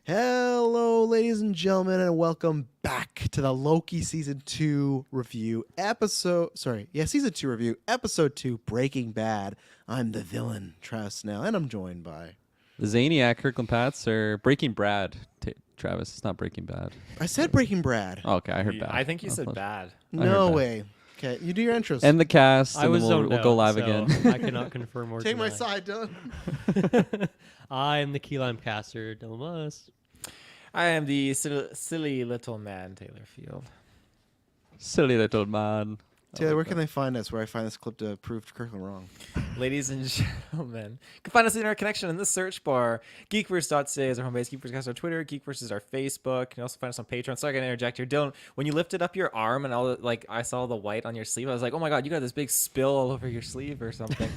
Hello, ladies and gentlemen, and welcome back to the Loki Season 2 review Season 2 review, Episode 2, Breaking Bad. I'm the villain, Travis Snell, and I'm joined by... The Zaniac, Kirkland Pats, or Breaking Brad, Travis. It's not Breaking Bad. I said Breaking Brad. Oh, okay, I heard bad. I think you said bad. No way. Okay, you do your intros. And the cast, I and was then we'll go live again. I cannot confirm or Take my deny. side, Dylan. I am the key lime caster, Dylan Musk. I am the silly little man, Taylor Field. Silly little man. Taylor, where can they find us where I find this clip to prove Kirkland wrong? Ladies and gentlemen, you can find us in our connection in the search bar. GeekVerse.ca is our home base. GeekVerse is our Twitter. GeekVerse is our Facebook. You can also find us on Patreon. So I can interject here. Dylan, when you lifted up your arm and all I saw the white on your sleeve, I was like, oh my God, you got this big spill all over your sleeve or something.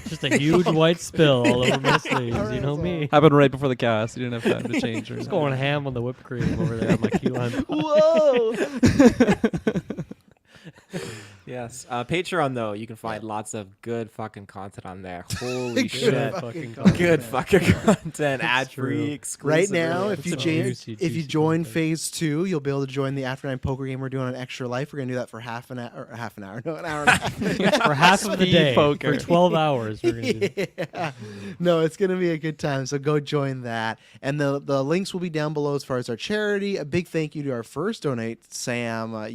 Just a huge white spill all over my sleeves. You know me. Happened right before the cast. You didn't have time to change. Just going ham on the whipped cream over there on my key lime. Whoa! Yes. Patreon, though, you can find lots of good fucking content on there. Holy Good shit. fucking Good fucking content. Ad-free, exclusive. Right now, if you juicy join content. Phase 2, you'll be able to join the After 9 poker game we're doing on Extra Life. We're going to do that for an hour. No, an hour and a half. For half of the Speed day, poker. for 12 hours, we're going to do Yeah. No, it's going to be a good time. So go join that. And the links will be down below as far as our charity. A big thank you to our first donate, Sam. I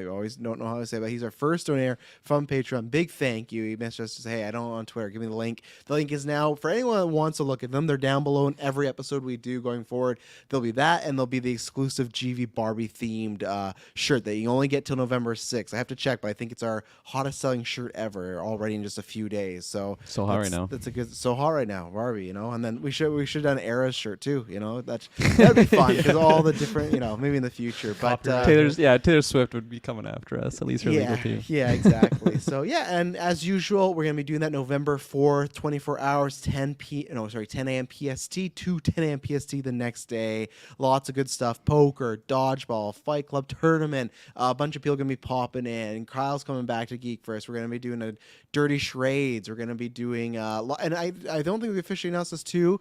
always don't know how to say it, but he's our first donator from Patreon. Big thank you. He messaged us to say, hey, I don't know on Twitter. Give me the link. The link is now, for anyone that wants to look at them, they're down below in every episode we do going forward. There'll be that, and there'll be the exclusive GV Barbie themed shirt that you only get till November 6th. I have to check, but I think it's our hottest selling shirt ever already in just a few days. So hot right now. That's a good, so hot right now, Barbie, you know. And then we should have done Era's shirt too, you know. That'd be fun because all the different, you know, maybe in the future. But Taylor Swift would be coming after us. At least her legal team. Yeah, exactly. So yeah, and as usual, we're gonna be doing that November 4th, 24 hours, 10 a.m. PST to 10 a.m. PST the next day. Lots of good stuff: poker, dodgeball, Fight Club tournament. A bunch of people gonna be popping in. Kyle's coming back to GeekVerse. We're gonna be doing a dirty charades. We're gonna be doing and I don't think we officially announced this too.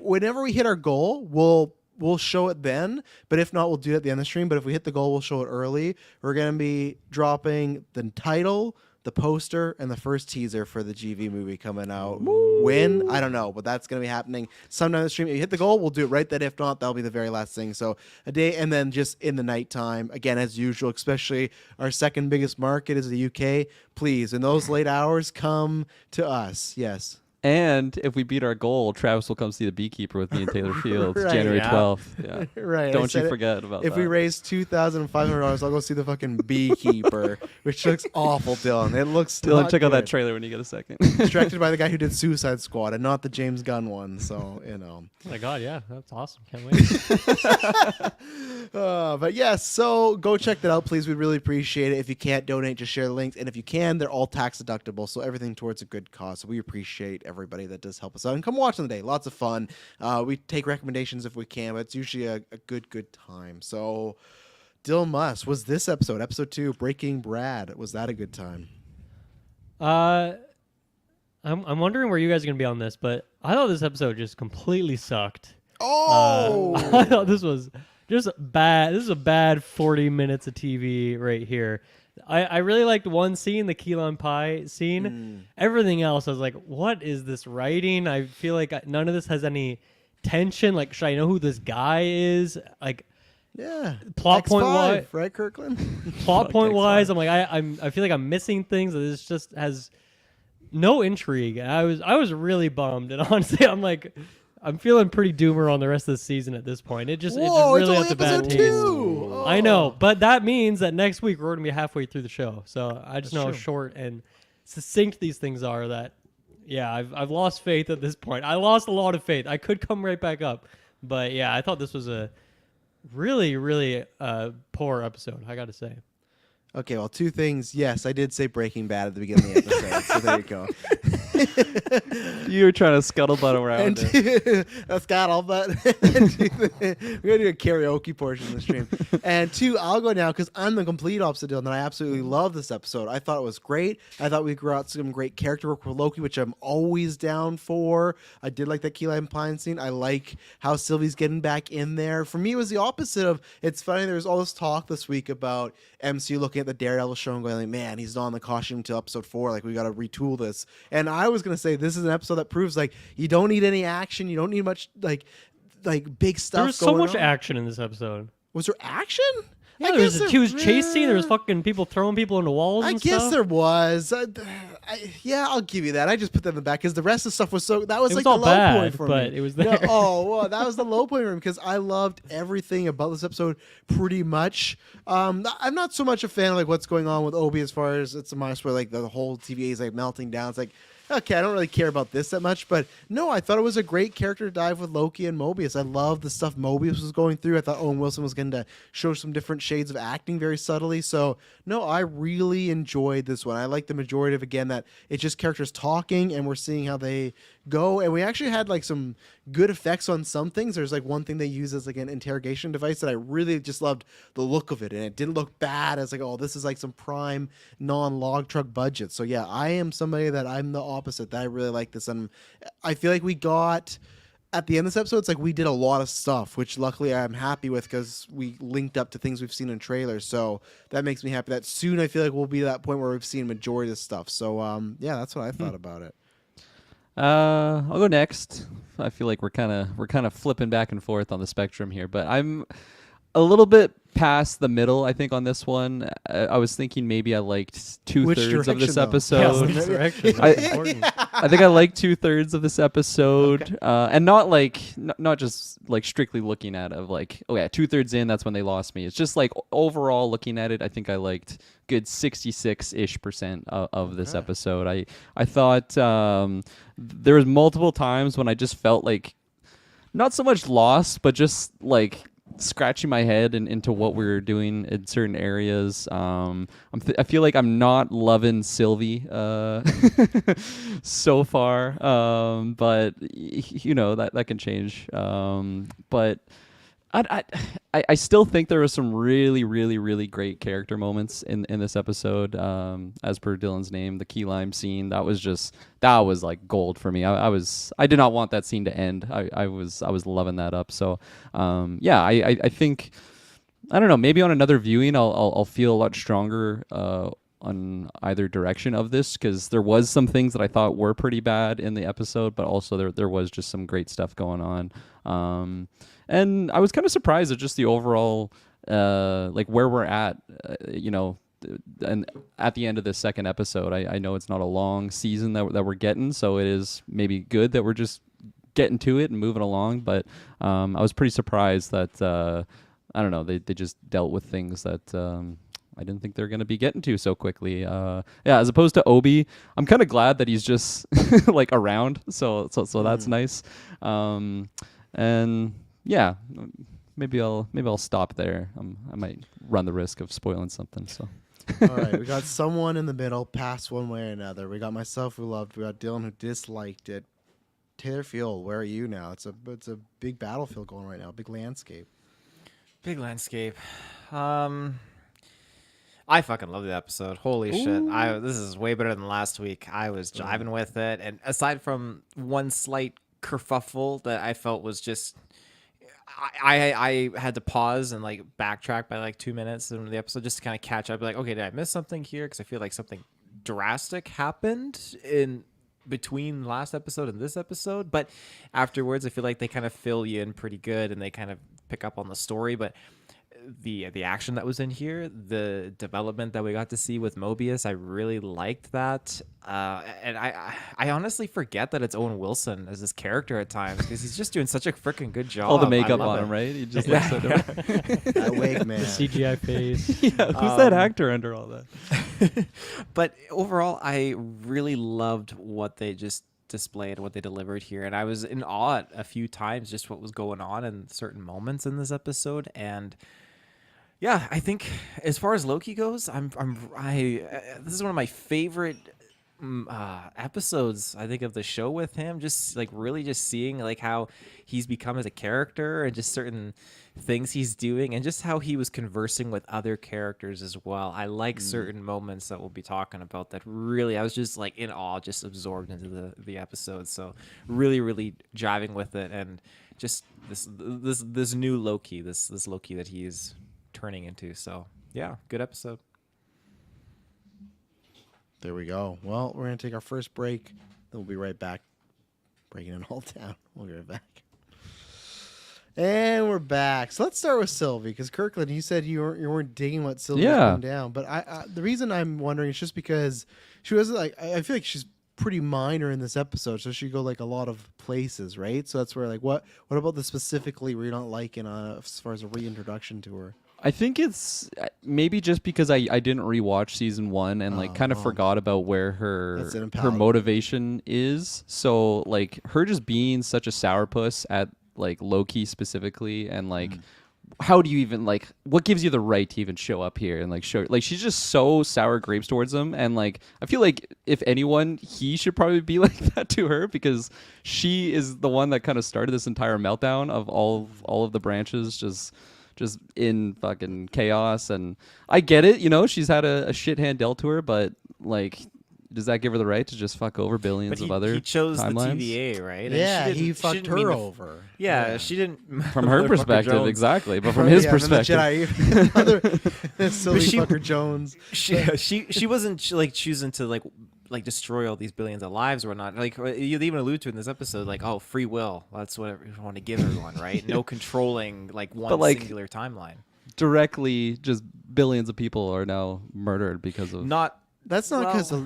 Whenever we hit our goal, we'll show it then, but if not, we'll do it at the end of the stream. But if we hit the goal, we'll show it early. We're going to be dropping the title, the poster, and the first teaser for the GV movie coming out. When? I don't know, but that's going to be happening sometime in the stream. If you hit the goal, we'll do it right then. If not, that'll be the very last thing. So a day, and then just in the nighttime, again, as usual, especially our second biggest market is the UK. Please, in those late hours, come to us. Yes. And if we beat our goal, Travis will come see The Beekeeper with me and Taylor Fields, Right. January Yeah. 12th. Yeah. Right. Don't you forget about that. If we raise $2,500, I'll go see the fucking Beekeeper, which looks awful, Dylan. It looks Dylan, not check out that good. trailer when you get a second. It's directed by the guy who did Suicide Squad and not the James Gunn one. So, you know. Oh my God, yeah, that's awesome. Can't wait. But yes, so go check that out, please. We'd really appreciate it. If you can't donate, just share the links. And if you can, they're all tax deductible. So everything towards a good cause. So we appreciate everybody that does help us out. And come watch on the day. Lots of fun. We take recommendations if we can, but it's usually a good time. So Dylan Musk, was this episode 2, Breaking Brad, was that a good time? I'm wondering where you guys are going to be on this, but I thought this episode just completely sucked. Oh! I thought this was just bad. This is a bad 40 minutes of TV right here. I really liked one scene, the key lime pie scene. Everything else, I was like, what is this writing? I feel like none of this has any tension. Like, should I know who this guy is? Like, Yeah. Plot point X5, wise, right, Kirkland? plot point wise, I'm like, I feel like I'm missing things. This just has no intrigue. I was really bummed, and honestly, I'm feeling pretty doomer on the rest of the season at this point. It just Whoa, really it's left a only bad episode taste. 2. Oh. I know, but that means that next week we're gonna be halfway through the show. So I just That's know how true. short and succinct these things are. That yeah, I've lost faith at this point. I lost a lot of faith. I could come right back up, but yeah, I thought this was a really poor episode. I got to say. Okay, well, two things. Yes, I did say Breaking Bad at the beginning of the episode, so there you go. You were trying to scuttlebutt around And it. that's got all but we're gonna do a karaoke portion of the stream. And two, I'll go now because I'm the complete opposite Dylan. I absolutely love this episode. I thought it was great. I thought we grew out some great character work with Loki, which I'm always down for. I did like that key lime pine scene. I like how Sylvie's getting back in there. For me, it was the opposite of. It's funny. There's all this talk this week about MCU looking at the Daredevil show and going like, man, he's not in the costume till episode 4. Like, we got to retool this. And I was gonna say this is an episode that proves like you don't need any action. You don't need much like big stuff. There was so going much on. action in this episode. Was there action? Yeah, I there was guess a huge chase scene. There was fucking people throwing people into walls I and guess stuff. there was. Yeah, I'll give you that. I just put that in the back because the rest of the stuff was so. That was It like was all the low bad, point for but me. it was No, there. that was the low point for me because I loved everything about this episode pretty much. I'm not so much a fan of like what's going on with Obi as far as it's a minus where like the whole TVA is like melting down. It's like. Okay, I don't really care about this that much, but no, I thought it was a great character dive with Loki and Mobius. I love the stuff Mobius was going through. I thought Owen Wilson was going to show some different shades of acting very subtly. So, no, I really enjoyed this one. I like the majority of, again, that it's just characters talking and we're seeing how they go. And we actually had like some good effects on some things. There's like one thing they use as like an interrogation device that I really just loved the look of it. And it didn't look bad as like, oh, this is like some prime non-log truck budget. So yeah, I am somebody that I'm the opposite. That I really like this. And I feel like we got at the end of this episode, it's like we did a lot of stuff, which luckily I'm happy with because we linked up to things we've seen in trailers. So that makes me happy that soon I feel like we'll be at that point where we've seen majority of the stuff. So yeah, that's what I thought about it. I'll go next. I feel like we're kind of flipping back and forth on the spectrum here, but I'm a little bit past the middle. I think on this one, I was thinking maybe I liked 2/3 of this direction, though? episode. Yeah, direction. I- That's important. I think I like 2/3 of this episode, and not like not just like strictly looking at of like, oh yeah, 2/3 in, that's when they lost me. It's just like overall looking at it, I think I liked good 66% of this episode. I thought there was multiple times when I just felt like not so much lost, but just like scratching my head into what we were doing in certain areas. I feel like I'm not loving Sylvie so far, but you know that can change. But I still think there were some really great character moments in this episode. As per Dylan's name, the key lime scene, that was like gold for me. I did not want that scene to end. I was loving that up. So yeah, I think, I don't know, maybe on another viewing I'll feel a lot stronger on either direction of this, because there was some things that I thought were pretty bad in the episode, but also there was just some great stuff going on. And I was kind of surprised at just the overall, like where we're at, you know, and at the end of this second episode. I know it's not a long season that we're getting, so it is maybe good that we're just getting to it and moving along. But I was pretty surprised that, I don't know, they just dealt with things that I didn't think they're going to be getting to so quickly. Yeah, as opposed to Obi, I'm kind of glad that he's just like around. So that's nice. And yeah, maybe I'll stop there. I might run the risk of spoiling something. So. All right, we got someone in the middle, pass one way or another. We got myself who loved. We got Dylan who disliked it. Taylor Field, where are you now? It's a big battlefield going right now, big landscape. Big landscape. I fucking love the episode. Holy shit. This is way better than last week. I was jiving with it. And aside from one slight kerfuffle that I felt was just, I had to pause and like backtrack by like 2 minutes in the episode just to kind of catch up. Like, okay, did I miss something here? Because I feel like something drastic happened in between last episode and this episode. But afterwards, I feel like they kind of fill you in pretty good and they kind of pick up on the story. But the action that was in here, the development that we got to see with Mobius, I really liked that. And I honestly forget that it's Owen Wilson as this character at times, because he's just doing such a freaking good job. All the makeup I love on it. him, right? He just looks so different. That wig, man. The CGI face. Yeah, who's that actor under all that? But overall, I really loved what they just displayed, what they delivered here, and I was in awe at a few times just what was going on in certain moments in this episode. And yeah, I think as far as Loki goes, this is one of my favorite episodes, I think, of the show with him. Just like really just seeing like how he's become as a character and just certain things he's doing and just how he was conversing with other characters as well. I like certain moments that we'll be talking about that really I was just like in awe, just absorbed into the episode. So really, really jiving with it and just this new Loki, this Loki that he's turning into. So yeah, good episode. There we go. Well, we're going to take our first break. Then we'll be right back. Breaking it all down. We'll be right back. And we're back. So let's start with Sylvie, because Kirkland, you said you weren't digging what Sylvie was putting down. But the reason I'm wondering is just because she was like, I feel like she's pretty minor in this episode, so she go like a lot of places, right? So that's where like what about the specifically where you don't like as far as a reintroduction to her? I think it's maybe just because I didn't rewatch season 1 and like kind of forgot about where her motivation is. So like her just being such a sourpuss at like Loki specifically, and like how do you even like what gives you the right to even show up here and like show like she's just so sour grapes towards him, and like I feel like if anyone he should probably be like that to her, because she is the one that kind of started this entire meltdown of all of the branches just in fucking chaos. And I get it, you know, she's had a shit hand dealt to her, but like, does that give her the right to just fuck over billions of other he chose timelines? the TVA, right? And Yeah, she he fucked her over. Yeah, she didn't. From her Motherfucker perspective, Jones. exactly, but from his perspective, Sylvie fucker Jones. She wasn't like choosing to like destroy all these billions of lives or whatnot. Like you even allude to in this episode, like free will. That's what we want to give everyone, right? No controlling like one singular timeline. Directly, just billions of people are now murdered because of That's not because it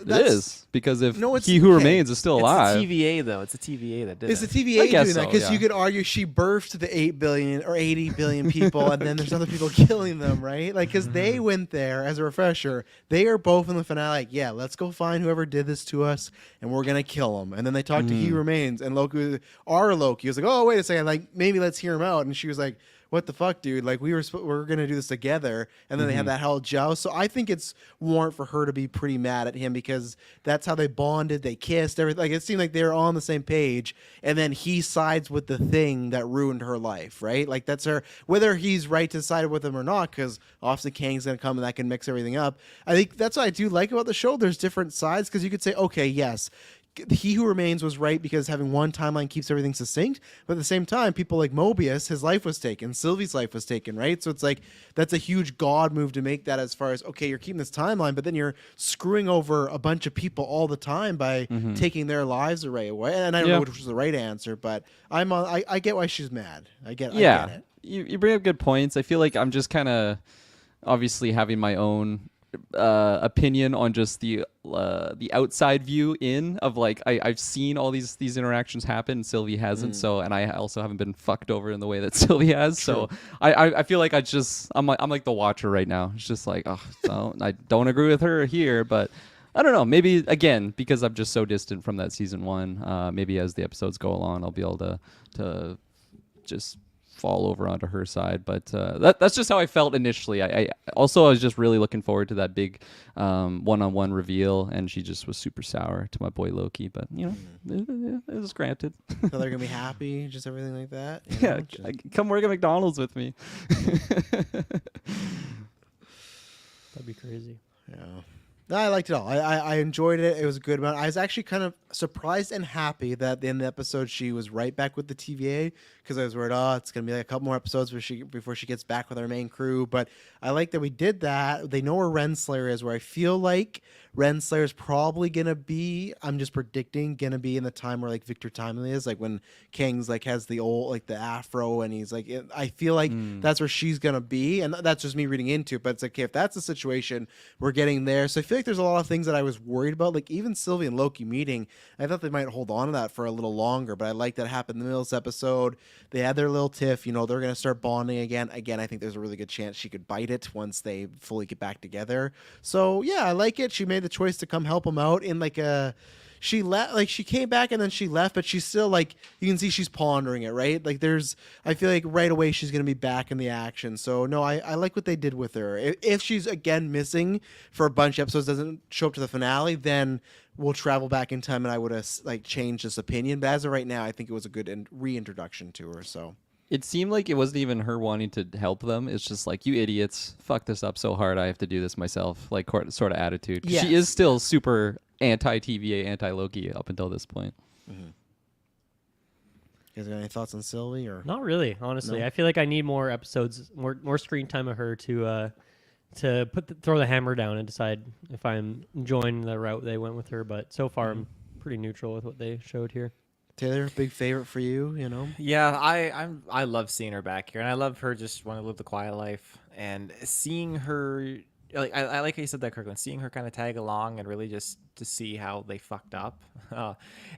is because if No, it's- he who okay. remains is still alive. It's a TVA though. It's a TVA that did It's the it. TVA I guess doing that, so, because yeah. you could argue she birthed the 8 billion or 80 billion people, and then there's other people killing them, right? Like, because they went there, as a refresher, they are both in the finale, like, yeah, let's go find whoever did this to us, and we're going to kill him. And then they talked to He Who Remains, and Loki was like, oh, wait a second, like, maybe let's hear him out. And she was like, what the fuck, dude? Like, we're gonna do this together, and then they had that hell joust. So I think it's warrant for her to be pretty mad at him, because that's how they bonded. They kissed, everything. Like, it seemed like they were on the same page, and then he sides with the thing that ruined her life, right? Like, that's her. Whether he's right to side with him or not, because obviously Kang's gonna come and that can mix everything up. I think that's what I do like about the show. There's different sides, because you could say, okay, yes, He Who Remains was right because having one timeline keeps everything succinct, but at the same time, people like Mobius, his life was taken, Sylvie's life was taken, right? So it's like, that's a huge God move to make that, as far as, okay, you're keeping this timeline, but then you're screwing over a bunch of people all the time by taking their lives away. And I don't know which was the right answer, but I get why she's mad. I get it. You bring up good points. I feel like I'm just kind of obviously having my own opinion on just the outside view of like I've seen all these interactions happen, and Sylvie hasn't. So, and I also haven't been fucked over in the way that Sylvie has. True. So I feel like I'm like the watcher right now. It's just like, I don't agree with her here, but I don't know. Maybe again, because I'm just so distant from that season 1. Maybe as the episodes go along, I'll be able to just fall over onto her side, but that's just how I felt initially. I was just really looking forward to that big one-on-one reveal, and she just was super sour to my boy Loki. But you know, it was granted. So they're gonna be happy, just everything like that. Yeah, come work at McDonald's with me. That'd be crazy. Yeah. No, I liked it all. I enjoyed it. It was a good amount. I was actually kind of surprised and happy that in the episode she was right back with the TVA, because I was worried, it's going to be like a couple more episodes before she gets back with our main crew. But I like that we did that. They know where Renslayer is, where I feel like Renslayer is probably going to be, I'm just predicting, going to be in the time where like Victor Timely is, like when Kang's like has the old, like the afro, and he's like, I feel like that's where she's going to be. And that's just me reading into it. But it's like, okay, if that's the situation, we're getting there. So I feel like there's a lot of things that I was worried about, like even Sylvie and Loki meeting. I thought they might hold on to that for a little longer, but I like that happened in the middle of this episode. They had their little tiff, they're going to start bonding again. I think there's a really good chance she could bite it once they fully get back together. So yeah, I like it. She made made the choice to come help him out in like a. She left, like she came back and then she left, but she's still like you can see she's pondering it, right? Like I feel like right away she's gonna be back in the action. So no, I like what they did with her. If she's again missing for a bunch of episodes, doesn't show up to the finale, then we'll travel back in time and I would have like changed this opinion. But as of right now, I think it was a good reintroduction to her. So. It seemed like it wasn't even her wanting to help them. It's just like, you idiots, fuck this up so hard, I have to do this myself, like sort of attitude. Yes. She is still super anti-TVA, anti-Loki up until this point. Mm-hmm. You guys got any thoughts on Sylvie? Or Not really, honestly. No? I feel like I need more episodes, more screen time of her to throw the hammer down and decide if I'm enjoying the route they went with her. But so far, I'm pretty neutral with what they showed here. Taylor, big favorite for you, you know? Yeah, I love seeing her back here, and I love her just wanting to live the quiet life, and seeing her like I like how you said that, Kirkland. Seeing her kind of tag along and really just to see how they fucked up,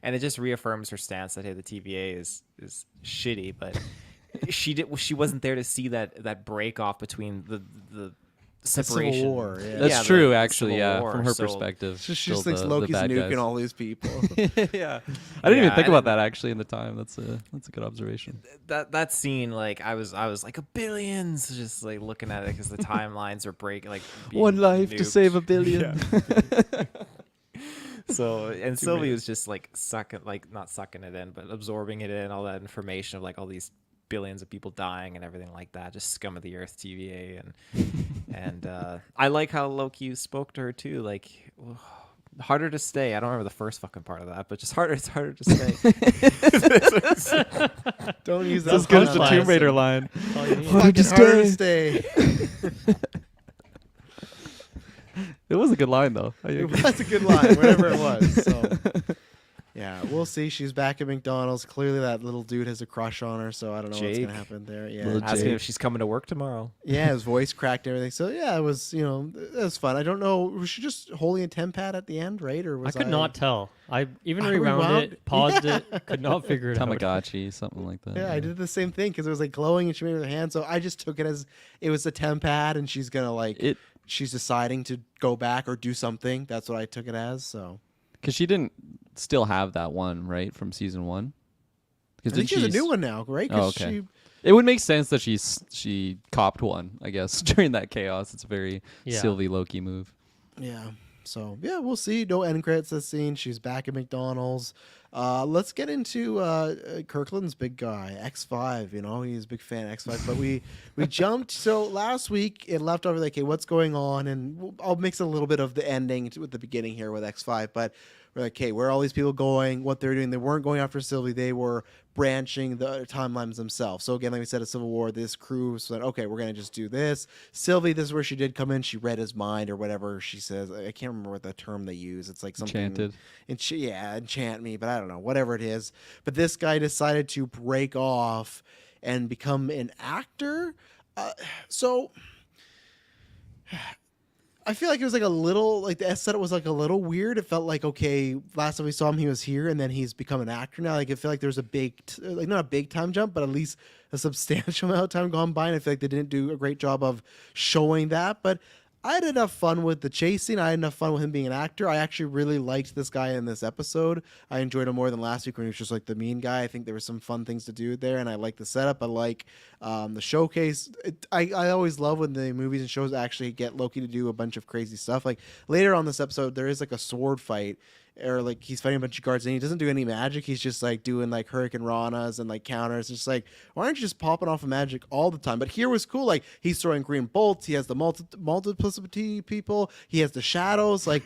and it just reaffirms her stance that hey, the TVA is shitty, but she wasn't there to see that break off between the separation. Civil War, yeah. That's the true, actually, Civil yeah, War, from her so- perspective. She still just thinks the Loki's bad nuking guys. all these people. Yeah, I didn't even Yeah, think and about that actually in the time. That's a good observation. That scene, like I was like a billions, just like looking at it because the timelines are breaking. Like being One life to nuked. save a billion. So and Sylvie was just like not sucking it in, but absorbing it in, all that information of like all these billions of people dying and everything like that, just scum of the earth TVA, and I like how Loki spoke to her too, like harder to stay. I don't remember the first fucking part of that, but just harder. It's harder to stay. Don't use that. That's as good as the punchline. Tomb Raider line. All you need. Fucking harder to stay. It was a good line though. That's a good line, whatever it was. So. Yeah, we'll see. She's back at McDonald's. Clearly, that little dude has a crush on her, so I don't know what's Jake. gonna happen there. Yeah, Little Asking Jake. if she's coming to work tomorrow. yeah, his voice cracked and everything. So yeah, it was it was fun. I don't know. Was she just holding a temp pad at the end, right? Or I was could not tell. I even I rewound rewound? it, paused it, could not figure it out. Tamagotchi, something like that. Yeah, I did the same thing because it was like glowing and she made it with her hand. So I just took it as it was a temp pad and she's gonna she's deciding to go back or do something. That's what I took it as. So Because she didn't still have that one, right, from season 1? I think she has a new one now, right? 'Cause Oh, okay. It would make sense that she copped one, I guess, during that chaos. It's a very Sylvie Loki move. Yeah. So yeah, we'll see. No end credits this scene. She's back at McDonald's. Let's get into Kirkland's big guy, X5. You know, he's a big fan of X5. But we jumped. So last week it left over like, okay, what's going on? And I'll mix a little bit of the ending with the beginning here with X5. But we're like, okay, where are all these people going? What they're doing? They weren't going after Sylvie. They were branching the timelines themselves. So again, like we said, at Civil War, this crew said, okay, we're gonna just do this. Sylvie, this is where she did come in. She read his mind or whatever she says. I can't remember what the term they use. It's like something Enchanted. Enchant me, but I don't know, whatever it is. But this guy decided to break off and become an actor. So I feel like it was like a little, like the S said it was like a little weird. It felt like, okay, last time we saw him, he was here and then he's become an actor now. Like I feel like there's a big, like not a big time jump, but at least a substantial amount of time gone by. And I feel like they didn't do a great job of showing that. But I had enough fun with the chasing. I had enough fun with him being an actor. I actually really liked this guy in this episode. I enjoyed him more than last week when he was just like the mean guy. I think there were some fun things to do there, and I like the setup. I like the showcase. I always love when the movies and shows actually get Loki to do a bunch of crazy stuff. Like later on this episode, there is like a sword fight, or like he's fighting a bunch of guards and he doesn't do any magic. He's just like doing like Hurricane Ranas and like counters. It's just like, why aren't you just popping off of magic all the time? But here was cool. Like he's throwing green bolts. He has the multiplicity people. He has the shadows. Like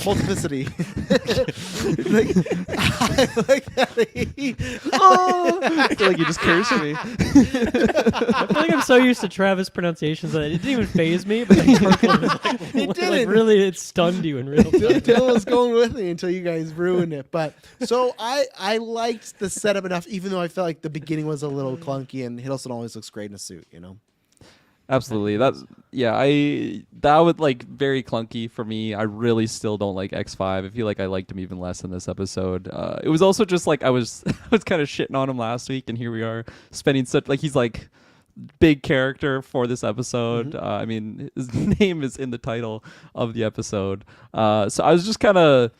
multiplicity. Like, I like that. I feel like you just cursed me. I feel like I'm so used to Travis pronunciations that it didn't even faze me, but then Kirkland was like, It like didn't. really, it stunned you in real time. Dylan was going with me until you guys ruined it. But so I liked the setup enough, even though I felt like the beginning was a little clunky, and Hiddleston always looks great in a suit, you know? Absolutely. That would like very clunky for me. I really still don't like X5. I feel like I liked him even less in this episode. It was also just like I was kind of shitting on him last week, and here we are spending such like he's like big character for this episode. I mean, his name is in the title of the episode. So I was just kind of,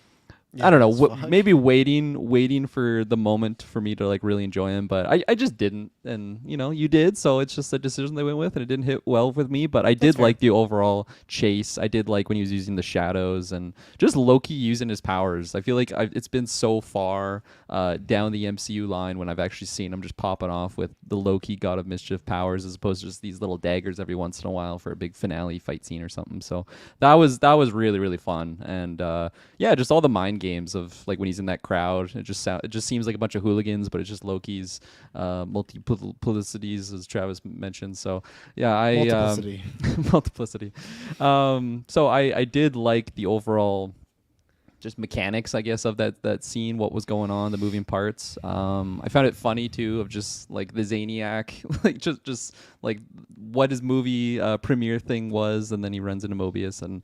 I don't know, maybe waiting for the moment for me to like really enjoy him, but I just didn't, and you did, so it's just a decision they went with, and it didn't hit well with me. But I did like the overall chase. I did like when he was using the shadows and just Loki using his powers. I feel like it's been so far down the MCU line when I've actually seen him just popping off with the Loki God of Mischief powers, as opposed to just these little daggers every once in a while for a big finale fight scene or something. So that was really really fun, and yeah, just all the mind games of like when he's in that crowd. It just seems like a bunch of hooligans, but it's just Loki's multiplicities, as Travis mentioned. So yeah, multiplicity. So I did like the overall just mechanics, I guess, of that scene, what was going on, the moving parts. I found it funny too, of just like the Zaniac, like just like what his movie premiere thing was, and then he runs into Mobius and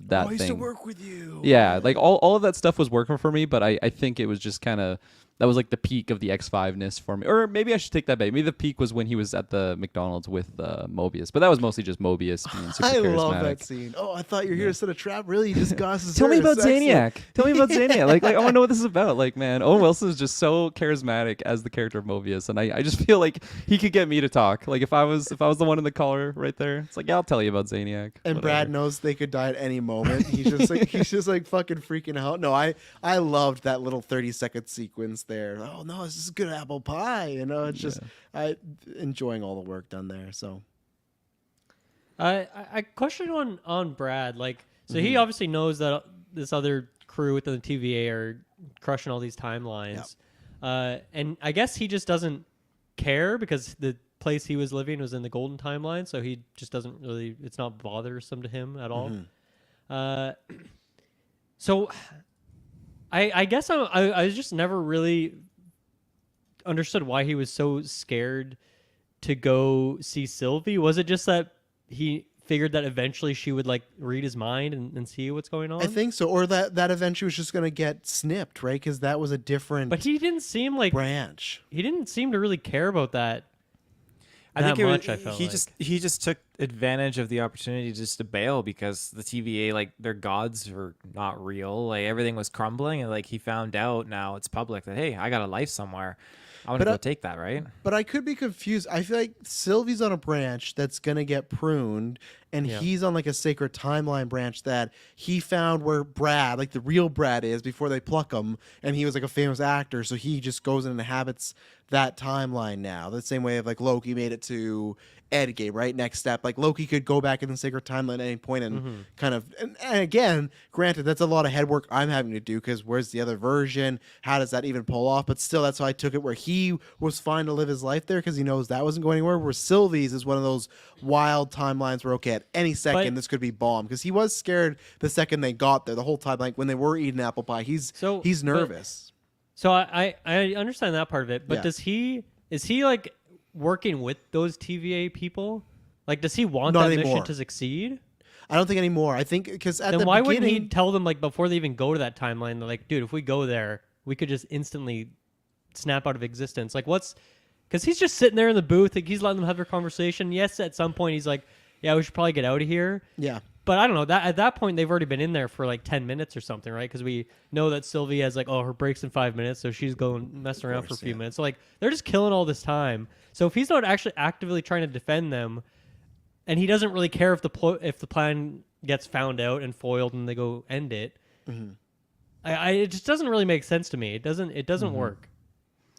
that I used thing. to work with you. Yeah, like all of that stuff was working for me, but I think it was just kind of, that was like the peak of the X5-ness for me. Or maybe I should take that back. Maybe the peak was when he was at the McDonald's with Mobius. But that was mostly just Mobius being super I charismatic. love that scene. Oh, I thought you were here to set a trap. Really? You just got us. Tell me about Zaniac. Tell me about Zaniac. Like I want to know what this is about. Like, man, Owen Wilson is just so charismatic as the character of Mobius, and I just feel like he could get me to talk. Like if I was the one in the collar right there, it's like, yeah, I'll tell you about Zaniac. And Whatever. Brad knows they could die at any moment. He's just like fucking freaking out. No, I loved that little 30-second sequence there. Oh no, this is good apple pie. It's just I enjoying all the work done there. So I question on Brad. Like, so he obviously knows that this other crew within the TVA are crushing all these timelines. And I guess he just doesn't care because the place he was living was in the golden timeline, so he just doesn't really, it's not bothersome to him at all. So I guess I was just never really understood why he was so scared to go see Sylvie. Was it just that he figured that eventually she would like read his mind and see what's going on? I think so, or that eventually was just gonna get snipped, right? Because that was a different. But he didn't seem like branch. He didn't seem to really care about that. I think I felt he just took advantage of the opportunity just to bail because the TVA, like, their gods were not real. Like everything was crumbling, and like he found out now it's public that, hey, I got a life somewhere. I want to go take that, right? But I could be confused. I feel like Sylvie's on a branch that's gonna get pruned, and he's on like a sacred timeline branch that he found where Brad, like the real Brad, is before they pluck him, and he was like a famous actor, so he just goes and inhabits that timeline now. The same way of like Loki made it to Endgame, right? Next step, like Loki could go back in the sacred timeline at any point and kind of, and again, granted, that's a lot of head work I'm having to do because where's the other version? How does that even pull off? But still, that's how I took it, where he was fine to live his life there because he knows that wasn't going anywhere. Where Sylvie's is one of those wild timelines where, okay, at any second this could be bombed, because he was scared the second they got there. The whole time, like when they were eating apple pie, he's nervous. So I understand that part of it, but is he like working with those TVA people? Like, does he want Not that anymore. mission to succeed? I don't think anymore. I think because at then the why beginning, wouldn't he tell them, like, before they even go to that timeline, they're like, dude, if we go there, we could just instantly snap out of existence. Like, because he's just sitting there in the booth, like, he's letting them have their conversation. Yes, at some point he's like, yeah, we should probably get out of here. Yeah. But I don't know, that at that point they've already been in there for like 10 minutes or something, right? Because we know that Sylvie has like, her breaks in 5 minutes, so she's going messing around for a few minutes. So like they're just killing all this time. So if he's not actually actively trying to defend them, and he doesn't really care if the plan gets found out and foiled and they go end it, it just doesn't really make sense to me. It doesn't work.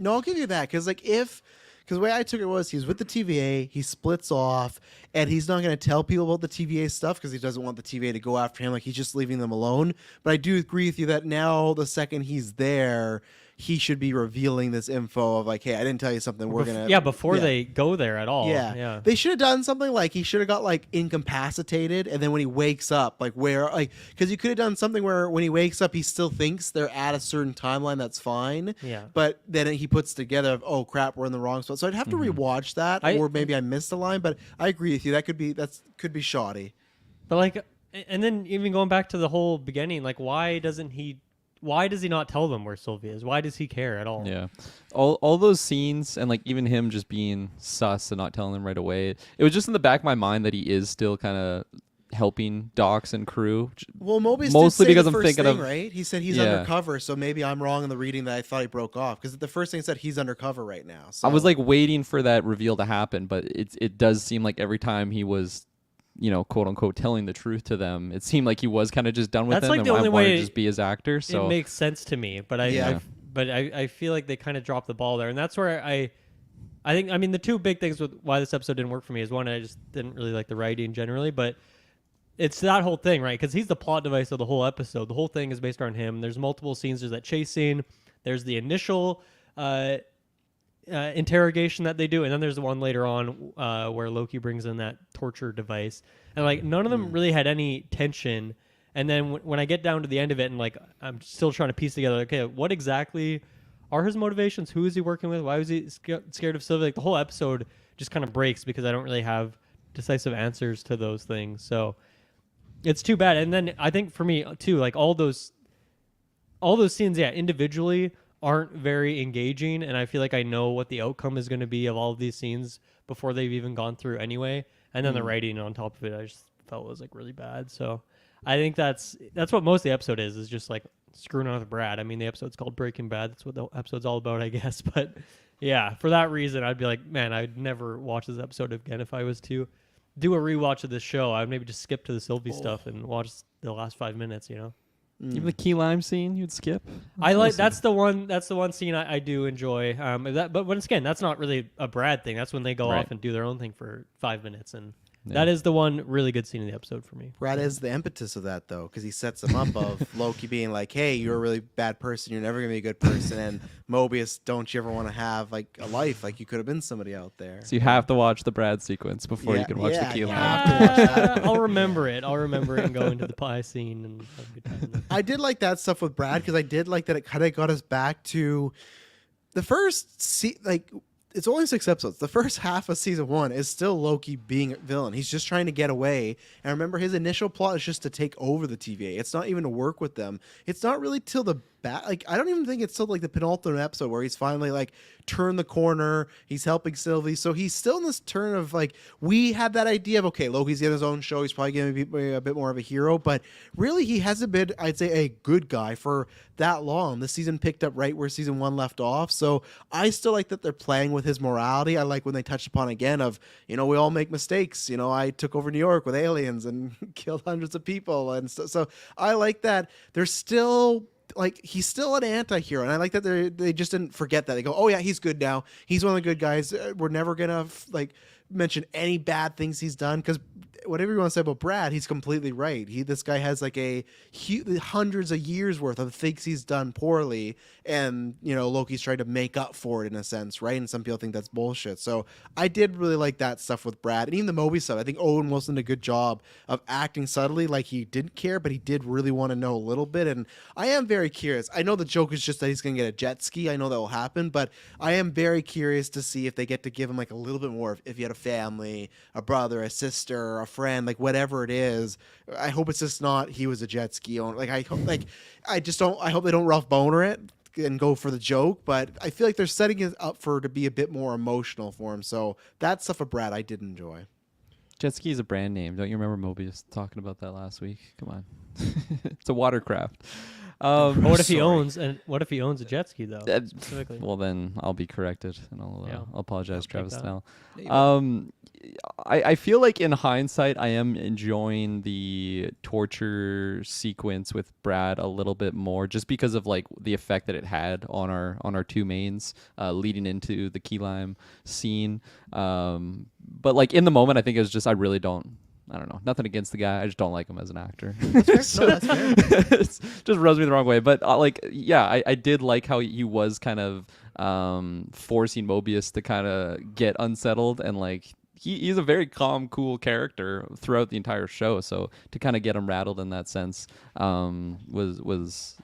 No, I'll give you that, because because the way I took it was he's with the TVA, he splits off, and he's not going to tell people about the TVA stuff because he doesn't want the TVA to go after him. Like, he's just leaving them alone. But I do agree with you that now, the second he's there, he should be revealing this info of like, hey, I didn't tell you something. We're going to... before they go there at all. Yeah. They should have done something like he should have got like incapacitated, and then when he wakes up, like where, like, because you could have done something where when he wakes up, he still thinks they're at a certain timeline. That's fine. Yeah. But then he puts together, oh crap, we're in the wrong spot. So I'd have to rewatch that, or maybe I missed a line. But I agree with you. That could be shoddy. But like, and then even going back to the whole beginning, like, why doesn't he why does he not tell them where Sylvie is? Why does he care at all? Yeah, all those scenes and like even him just being sus and not telling them right away. It was just in the back of my mind that he is still kind of helping Docs and crew. Well, Mobius Mostly did say because the I'm first thinking thing, of- right? He said he's Yeah. undercover, so maybe I'm wrong in the reading that I thought he broke off because the first thing said he's undercover right now. So. I was like waiting for that reveal to happen, but it does seem like every time he was, quote unquote, telling the truth to them, it seemed like he was kind of just done with That's them like and the only wanted way to just be his actor. So It makes sense to me, but I feel like they kind of dropped the ball there, and that's where I think, I mean, the two big things with why this episode didn't work for me is one, I just didn't really like the writing generally, but it's that whole thing, right? Because he's the plot device of the whole episode. The whole thing is based around him. There's multiple scenes. There's that chase scene. There's the initial interrogation that they do, and then there's the one later on where Loki brings in that torture device, and like none of them really had any tension. And then when I get down to the end of it, and like I'm still trying to piece together, okay, what exactly are his motivations? Who is he working with? Why was he scared of Sylvie? Like the whole episode just kind of breaks because I don't really have decisive answers to those things. So it's too bad. And then I think for me too, like all those scenes, individually aren't very engaging, and I feel like I know what the outcome is going to be of all of these scenes before they've even gone through anyway. And then the writing on top of it, I just felt was like really bad. So I think that's what most of the episode is just like screwing on with Brad. I mean, the episode's called Breaking Bad. That's what the episode's all about, I guess. But yeah, for that reason, I'd be like, man, I'd never watch this episode again if I was to do a rewatch of this show. I'd maybe just skip to the Sylvie stuff and watch the last 5 minutes, even the key lime scene, you'd skip. I like that's the one scene I do enjoy. But once again, that's not really a Brad thing. That's when they go Right. off and do their own thing for 5 minutes, and that is the one really good scene in the episode for me. Brad is the impetus of that, though, because he sets him up of Loki being like, hey, you're a really bad person. You're never going to be a good person. And Mobius, don't you ever want to have like a life? Like you could have been somebody out there. So you have to watch the Brad sequence before Yeah, you can watch yeah, the key you lime. have to watch that. I'll remember it. And go into the pie scene and have a good time. I did like that stuff with Brad because I did like that it kind of got us back to the first it's only 6 episodes. The first half of season 1 is still Loki being a villain. He's just trying to get away. And remember, his initial plot is just to take over the TVA. It's not even to work with them. It's not really till the I don't even think it's till like the penultimate episode where he's finally like turned the corner. He's helping Sylvie. So he's still in this turn of like, we had that idea of, okay, Loki's getting his own show. He's probably going to be a bit more of a hero. But really, he hasn't been, I'd say, a good guy for that long. This season picked up right where season 1 left off. So I still like that they're playing with his morality. I like when they touched upon again of, we all make mistakes. I took over New York with aliens and killed hundreds of people. And so I like that there's still, like, he's still an anti-hero, and I like that they just didn't forget that. They go, oh yeah, he's good now. He's one of the good guys. We're never gonna mention any bad things he's done, because whatever you want to say about Brad, he's completely right. This guy has like hundreds of years worth of things he's done poorly, and Loki's trying to make up for it in a sense, right? And some people think that's bullshit. So I did really like that stuff with Brad, and even the Moby stuff. I think Owen Wilson did a good job of acting subtly, like he didn't care, but he did really want to know a little bit. And I am very curious. I know the joke is just that he's going to get a jet ski. I know that will happen, but I am very curious to see if they get to give him like a little bit more. If he had a family, a brother, a sister, a friend, like whatever it is, I hope it's just not he was a jet ski owner. I hope they don't Ralph Boner it and go for the joke, but I feel like they're setting it up to be a bit more emotional for him. So that stuff of Brad I did enjoy. Jet ski is a brand name. Don't you remember Mobius talking about that last week? Come on. It's a watercraft. But what if he Sorry. owns a jet ski though? Specifically. Well, then I'll be corrected, and I'll apologize, I'll take Travis that. Snell. I feel like in hindsight, I am enjoying the torture sequence with Brad a little bit more, just because of like the effect that it had on our two mains, leading into the key lime scene. But like in the moment, I think it was just I don't know. Nothing against the guy. I just don't like him as an actor. That's fair. It just rubs me the wrong way. But I did like how he was kind of forcing Mobius to kind of get unsettled, and like he's a very calm, cool character throughout the entire show. So to kind of get him rattled in that sense was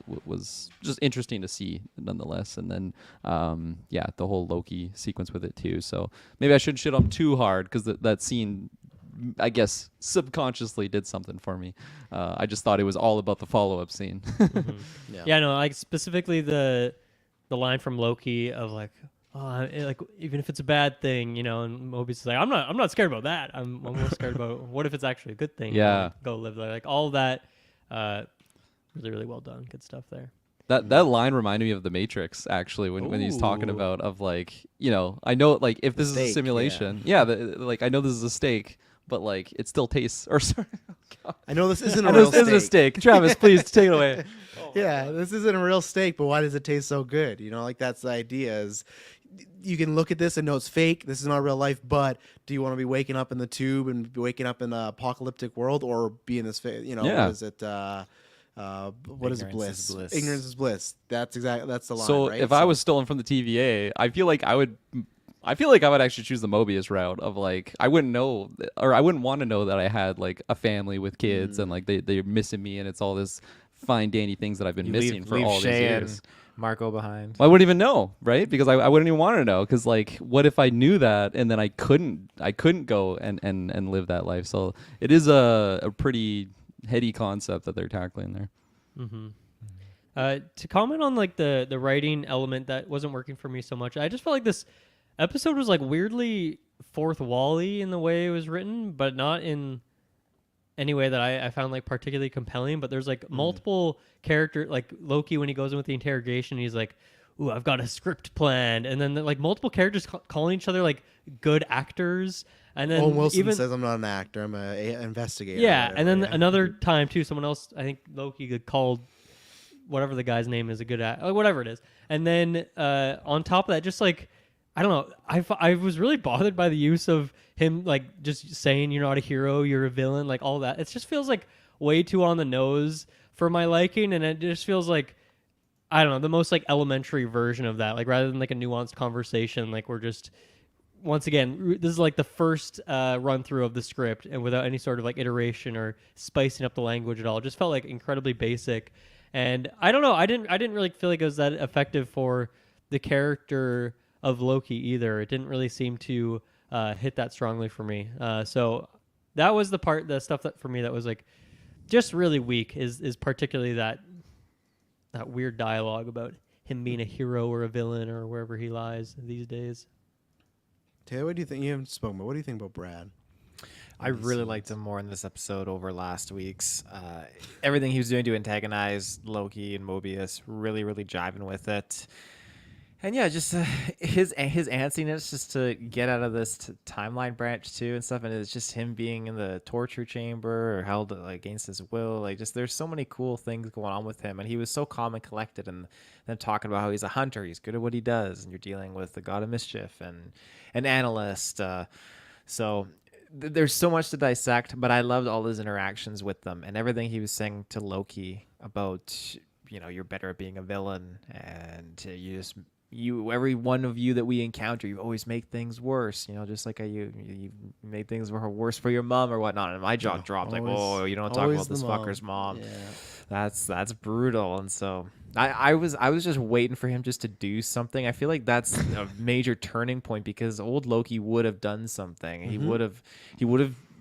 just interesting to see nonetheless. And then the whole Loki sequence with it too. So maybe I shouldn't shit on him too hard, because that scene I guess subconsciously did something for me. I just thought it was all about the follow-up scene. Yeah, no, like specifically the line from Loki of like, oh, like even if it's a bad thing, and Mobius is like, I'm not scared about that. I'm more scared about what if it's actually a good thing. Yeah. Like, go live there. Like all of that, really really well done. Good stuff there. That line reminded me of The Matrix, actually, when he's talking Ooh. about of like, I know like if this is a steak, simulation, like I know this is a steak, but like it still tastes. Or sorry, I know this isn't a I know real this is a steak. steak. Travis, please take it away. Yeah, this isn't a real steak, but why does it taste so good? Like that's the idea is you can look at this and know it's fake. This is not real life, but do you want to be waking up in the tube and be waking up in an apocalyptic world or be in this, Yeah. what is it? What is Ignorance bliss? is bliss. Ignorance is bliss. That's the line, So right? if I was stolen from the TVA, I feel like I would actually choose the Mobius route of like I wouldn't know, or I wouldn't want to know that I had like a family with kids and like they're missing me and it's all this fine dandy things that I've been missing for all these Shay years. and Marco behind. Well, I wouldn't even know, right? Because I wouldn't even want to know. Because like, what if I knew that and then I couldn't go and live that life? So it is a pretty heady concept that they're tackling there. To comment on like the writing element that wasn't working for me so much, I just felt like this episode was like weirdly fourth wall-y in the way it was written, but not in any way that I found like particularly compelling. But there's like multiple character, like Loki when he goes in with the interrogation, he's like, "Ooh, I've got a script planned," and then like multiple characters calling each other like good actors, and then Owen Wilson even says I'm not an actor, I'm an investigator. yeah, and then whatever, yeah. another time too, someone else, I think Loki called whatever the guy's name is a good whatever it is, and then on top of that, just like I don't know, I was really bothered by the use of him like just saying you're not a hero, you're a villain, like all that. It just feels like way too on the nose for my liking, and it just feels like I don't know, the most like elementary version of that, like rather than like a nuanced conversation, like we're just once again, this is like the first run through of the script, and without any sort of like iteration or spicing up the language at all. It just felt like incredibly basic, and I don't know. I didn't really feel like it was that effective for the character of Loki either. It didn't really seem to hit that strongly for me. So that was the stuff that for me that was like just really weak. Is particularly that weird dialogue about him being a hero or a villain or wherever he lies these days. Taylor, what do you think? You haven't spoken, but what do you think about Brad? I really liked him more in this episode over last week's. Everything he was doing to antagonize Loki and Mobius, really, really jiving with it. And yeah, just his antsiness just to get out of this timeline branch too and stuff, and it's just him being in the torture chamber or held against his will. Like, just there's so many cool things going on with him, and he was so calm and collected, and then talking about how he's a hunter, he's good at what he does, and you're dealing with the god of mischief and an analyst. So there's so much to dissect, but I loved all his interactions with them and everything he was saying to Loki about, you're better at being a villain, and every one of you that we encounter, you always make things worse, just like how you made things worse for your mom or whatnot. And my jaw dropped, like, oh, you don't talk about this fucker's mom. Yeah. That's brutal. And so I was just waiting for him just to do something. I feel like that's a major turning point, because old Loki would have done something. He would have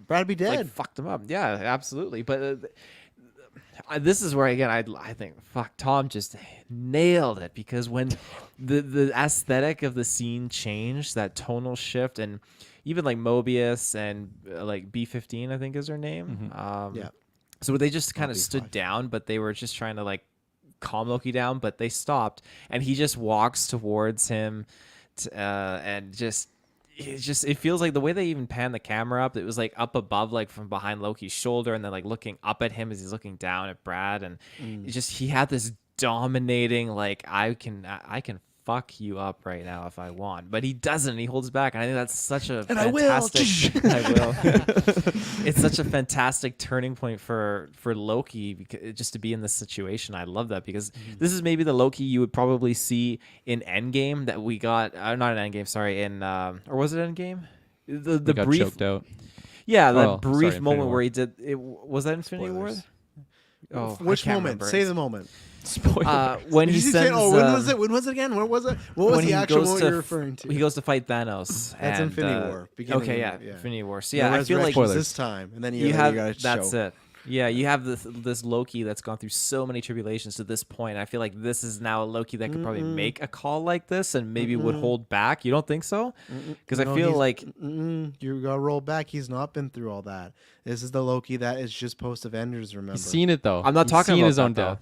Brad be dead. like fucked him up. Yeah, absolutely. But this is where again I think Tom just nailed it, because when the aesthetic of the scene changed, that tonal shift, and even like Mobius and like B-15 I think is her name. Yeah. So they just kind of B5. stood down, but they were just trying to like calm Loki down, but they stopped, and he just walks towards him, and it feels like the way they even pan the camera up, it was like up above, like from behind Loki's shoulder, and then like looking up at him as he's looking down at Brad, and he had this dominating, like I can fuck you up right now if I want, but he doesn't. He holds back, and I think that's such a fantastic. I will. It's such a fantastic turning point for Loki, because just to be in this situation. I love that, because this is maybe the Loki you would probably see in Endgame that we got. Not in Endgame, sorry. In or was it Endgame? The He got brief choked out. Yeah, that Oh, brief sorry, moment Infinity where he did it. Was that Infinity War? Spoilers. Oh, Which I can't moment? remember. Say the moment. Spoiler. When Did he you say, sends. when was it? When was it again? What was it? What was when the he actual goes moment to you're referring to? He goes to fight Thanos. That's and, Infinity War, beginning Okay, of- yeah, yeah. Infinity War. So No yeah, I feel like resurrections Spoilers. this time, and then you you have got that's show. it. Yeah, you have this Loki that's gone through so many tribulations to this point. I feel like this is now a Loki that could probably make a call like this and maybe would hold back. You don't think so? Because I feel like you gotta roll back. He's not been through all that. This is the Loki that is just post Avengers. Remember? He's seen it though. I'm not He's talking seen about his that, own though. death.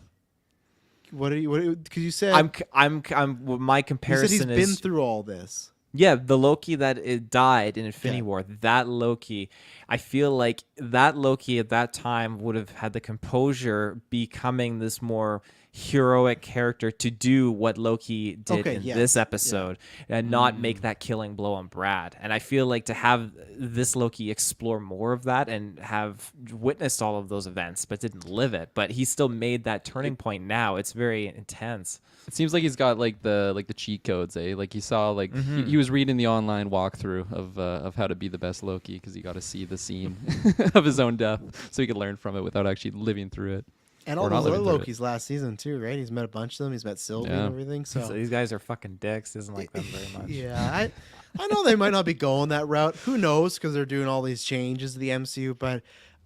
What are you? What? Because you said my you said comparison he's is been through all this. yeah, the Loki that it died in Infinity Yeah. War, that Loki, I feel like that Loki at that time would have had the composure becoming this more heroic character to do what Loki did Okay, in yes, this yeah. episode and not make that killing blow on Brad. And I feel like to have this Loki explore more of that and have witnessed all of those events but didn't live it, but he still made that turning point now. It's very intense. It seems like he's got like the cheat codes, eh? Like he saw like he was reading the online walkthrough of how to be the best Loki because he got to see the scene of his own death, so he could learn from it without actually living through it. And Or all not those other living through it. Lokis last season too, right? He's met a bunch of them. He's met Sylvie Yeah. and everything. So, So these guys are fucking dicks. Doesn't like them very much. yeah, I know they might not be going that route. Who knows? Because they're doing all these changes to the MCU, but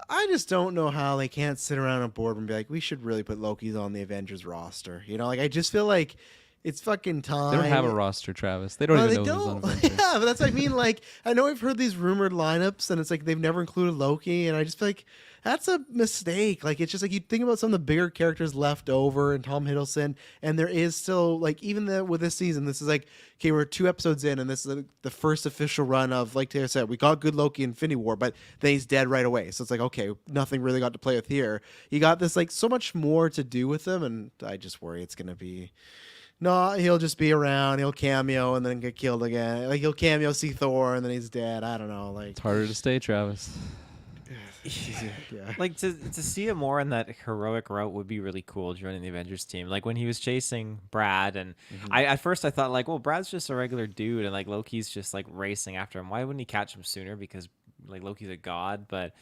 I just don't know how they can't sit around a board and be like, we should really put Loki's on the Avengers roster. You know, like I just feel like it's fucking time. They don't have a roster, Travis. They don't No, even they know who's on don't. Avengers. Yeah, but that's what I mean. Like, I know I've heard these rumored lineups, and it's like they've never included Loki, and I just feel like that's a mistake. Like, it's just like you think about some of the bigger characters left over, and Tom Hiddleston, and there is still like with this season, this is like okay, we're 2 episodes in, and this is the first official run of, like Taylor said, we got good Loki in Infinity War, but then he's dead right away. So it's like okay, nothing really got to play with here. You got this like so much more to do with him, and I just worry it's gonna be. No, he'll just be around. He'll cameo and then get killed again. Like he'll cameo, see Thor, and then he's dead. I don't know. Like It's harder to stay, Travis. yeah. Like to see him more in that heroic route would be really cool joining the Avengers team. Like when he was chasing Brad, and I at first I thought like, well, Brad's just a regular dude, and like Loki's just like racing after him. Why wouldn't he catch him sooner? Because like Loki's a god, but.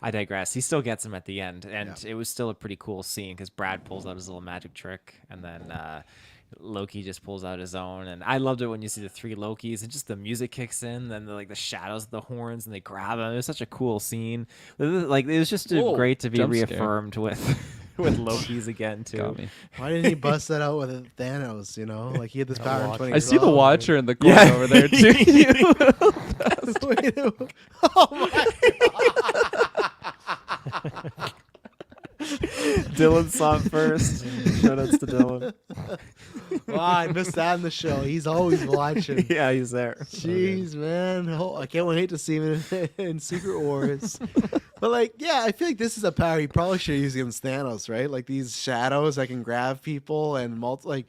I digress. He still gets him at the end, and it was still a pretty cool scene because Brad pulls out his little magic trick, and then Loki just pulls out his own. And I loved it when you see the 3 Lokis and just the music kicks in, then the shadows of the horns, and they grab him. It was such a cool scene. Like it was just great to be jump scare. reaffirmed with Lokis again too. Got me. Why didn't he bust that out with Thanos? You know, like he had this power in 2012. I see the Watcher in the corner Yeah. over there too. Oh my Dylan saw it first. Shoutouts to Dylan. Wow, I missed that in the show. He's always watching. Yeah, he's there. Jeez, man. Oh, I can't wait to see him in Secret Wars. But, like, yeah, I feel like this is a power he probably should use against Thanos, right? Like, these shadows that can grab people and why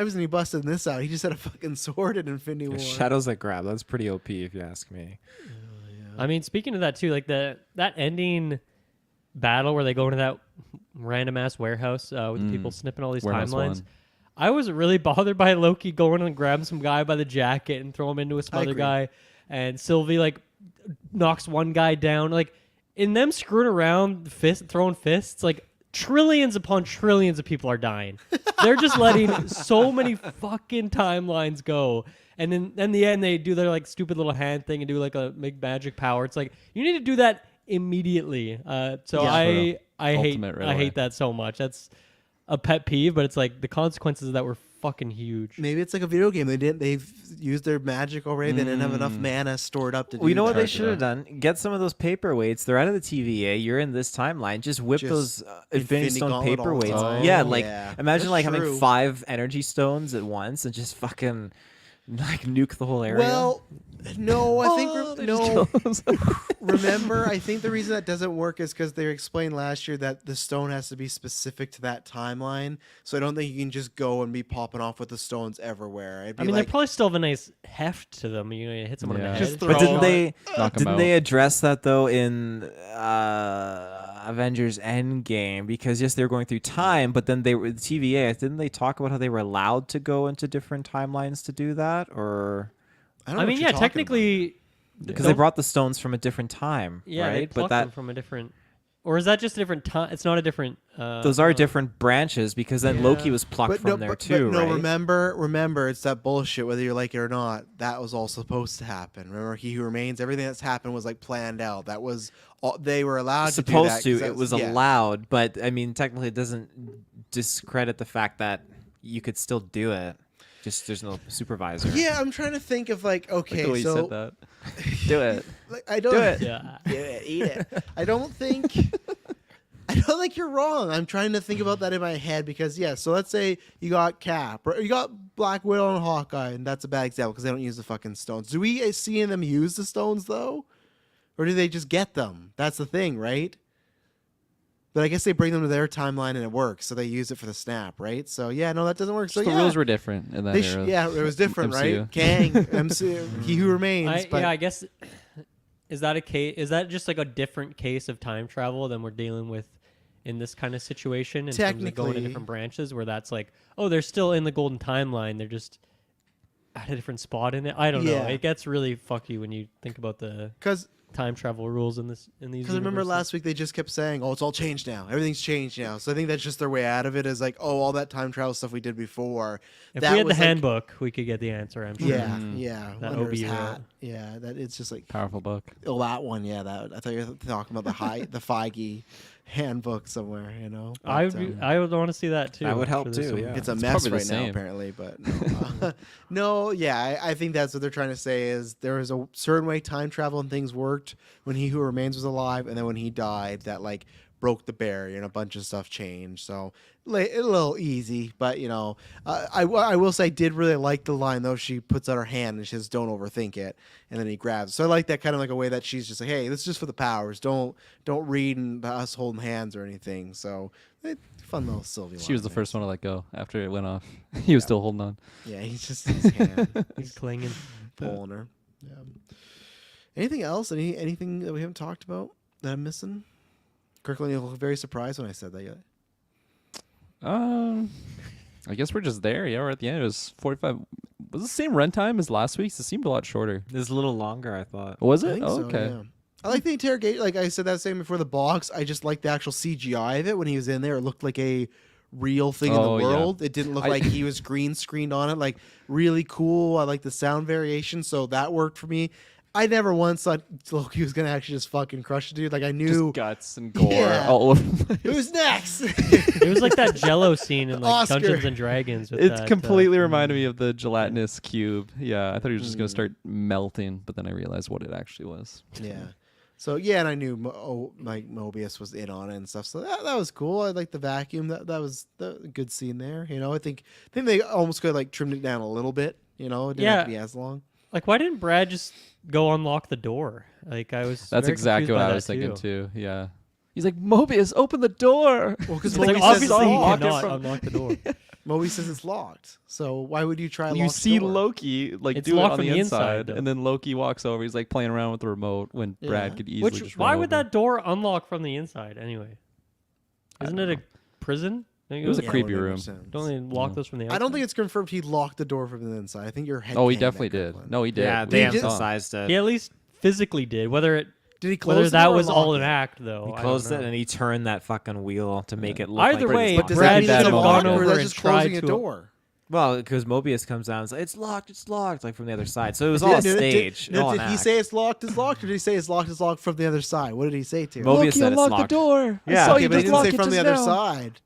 wasn't he busting this out? He just had a fucking sword in Infinity War. Shadows that grab. That's pretty OP if you ask me. I mean, speaking of that too, like that ending battle where they go into that random ass warehouse with the people snipping all these Warehouse timelines. 1. I was really bothered by Loki going and grabbing some guy by the jacket and throw him into some I other agree. guy, and Sylvie like knocks one guy down. Like in them screwing around, throwing fists, like trillions upon trillions of people are dying. They're just letting so many fucking timelines go. And then in the end, they do their like stupid little hand thing and do like a big magic power. It's like you need to do that immediately. So Yeah. I Ultimate right away. hate that so much. That's a pet peeve, but it's like the consequences of that were fucking huge. Maybe it's like a video game. They've used their magic already. They didn't have enough mana stored up to do Well, you know what that. they should have done? Get some of those paperweights. They're out of the TVA. You're in this timeline. Just whip Just those Infinity Infinity Stone Gauntlet all the paperweights. time. Yeah, Oh, like yeah. imagine That's like true. having 5 energy stones at once and just fucking like nuke the whole area. Well, no, I think they no. just kill Remember, I think the reason that doesn't work is because they explained last year that the stone has to be specific to that timeline. So I don't think you can just go and be popping off with the stones everywhere. It'd be I mean, like, they probably still have a nice heft to them. You know, you hit someone in Yeah. the Just head. throw but didn't on they Knock 'em didn't out. they address that though in Avengers Endgame? Because yes, they were going through time, but then they were the TVA. Didn't they talk about how they were allowed to go into different timelines to do that, or don't know I what mean, you're yeah, talking technically, because they brought the stones from a different time, yeah, they right? plucked But them that from a different. Or is that just a different time? It's not a different. Those are different branches because then Yeah. Loki was plucked from there too, no, right? remember, it's that bullshit. Whether you like it or not, that was all supposed to happen. Remember, He Who Remains. Everything that's happened was like planned out. That was all, they were allowed to do that. Supposed to. 'Cause It that's- was yeah. allowed, but I mean, technically, it doesn't discredit the fact that you could still do it. Just there's no supervisor. Yeah, I'm trying to think of like, Like the way okay, you so said that. Do it. like, I don't Do it. Yeah. eat it. I don't think you're wrong. I'm trying to think about that in my head because so let's say you got Cap or you got Black Widow and Hawkeye, and that's a bad example because they don't use the fucking stones. Do we see them use the stones though, or do they just get them? That's the thing, right? But I guess they bring them to their timeline and it works, so they use it for the snap, right? So no, that doesn't work. So the rules were different in that they era. it was different, MCU. right? Kang, MCU, He Who Remains. But I guess is that a case? Is that just like a different case of time travel than we're dealing with in this kind of situation in terms of going to Technically. different branches? Where that's like, oh, they're still in the golden timeline. They're just at a different spot in it. I don't know. Yeah. It gets really fucky when you think about the because time travel rules in these. Because I remember universes. last week they just kept saying, "Oh, it's all changed now. Everything's changed now." So I think that's just their way out of it. Is like, "Oh, all that time travel stuff we did before." If that we had the was like- handbook, we could get the answer. I'm sure. yeah, That under his OB hat. wrote. Yeah, that it's just like, Powerful book. oh, that one. Yeah, that I thought you were talking about the Feige handbook somewhere. You know, I But, I would want to see that too. That would after help this too, one. yeah. it's a It's mess probably the right now, same. apparently. But no, no, I think that's what they're trying to say is there was a certain way time travel and things worked when He Who Remains was alive, and then when he died, that like broke the barrier and a bunch of stuff changed. So a little easy, but I will say I did really like the line though. She puts out her hand and she says, "Don't overthink it," and then he grabs. So I like that kind of like a way that she's just like, "Hey, this is just for the powers. Don't read and us holding hands or anything." So fun little Sylvie. She was the line first there. one to let go after it went off. He was still holding on. Yeah, he's just his hand He's clinging. pulling her. Yeah. Anything else? Anything that we haven't talked about that I'm missing? Kirkland, you look very surprised when I said that. Yeah. I guess we're just there. Yeah, we're at the end. It was 45. Was it the same runtime as last week's? It seemed a lot shorter. It was a little longer, I thought. Was I it? think Oh, so, okay. yeah. I like the interrogation. Like I said that same before the box. I just like the actual CGI of it when he was in there. It looked like a real thing in Oh, the yeah. world. It didn't look like he was green screened on it. Like really cool. I like the sound variation, so that worked for me. I never once thought Loki was gonna actually just fucking crush the dude. Like I knew Just guts and gore Yeah. all over the place. who's next. It was like that Jello scene in like Oscar. Dungeons and Dragons. With It that, completely reminded me of the gelatinous cube. Yeah, I thought he was just going to start melting, but then I realized what it actually was. Yeah. So yeah, and I knew like Mobius was in on it and stuff. So that was cool. I like the vacuum. That was a good scene there. I think they almost could have like trimmed it down a little bit. It didn't have Yeah. to be as long. Like, why didn't Brad just go unlock the door? Like, I was. That's very exactly confused what by I that was thinking too. Yeah. He's like, Mobius, open the door. Well, because It's like Mobius says it's obviously he locked. cannot from- unlock the door. Mobius says it's locked. So why would you try? You lock the see door? Loki like It's do it locked on from the the inside, inside, though. and then Loki walks over. He's like playing around with the remote when Brad Yeah. could easily just Which run why would over. that door unlock from the inside anyway? Isn't it a prison? It was a Yeah, creepy whatever room. sounds. Don't they lock Yeah. those from the outside? I don't think it's confirmed he locked the door from the inside. I think your head. Oh, he caned definitely that, did. Kirkland. No, he did. Yeah, We they just- emphasized it. He at least physically did. Whether Did he close whether the that door or was all lock an it? act though. He I don't closed it know. and he turned that fucking wheel to make it look Either like way, it's But does locked. that Brad mean should it's have locked, gone or over that's and just closing tried a to- door? Well, because Mobius comes down and says, it's locked, like from the other side. So it was Yeah, all a did- stage. Did, all did an he act. say it's locked? It's locked, or did he say it's locked from the other side? What did he say to? Mobius Loki said it's unlocked locked. the door. Yeah. I saw Okay, you but he just didn't lock say it from the just other now. side.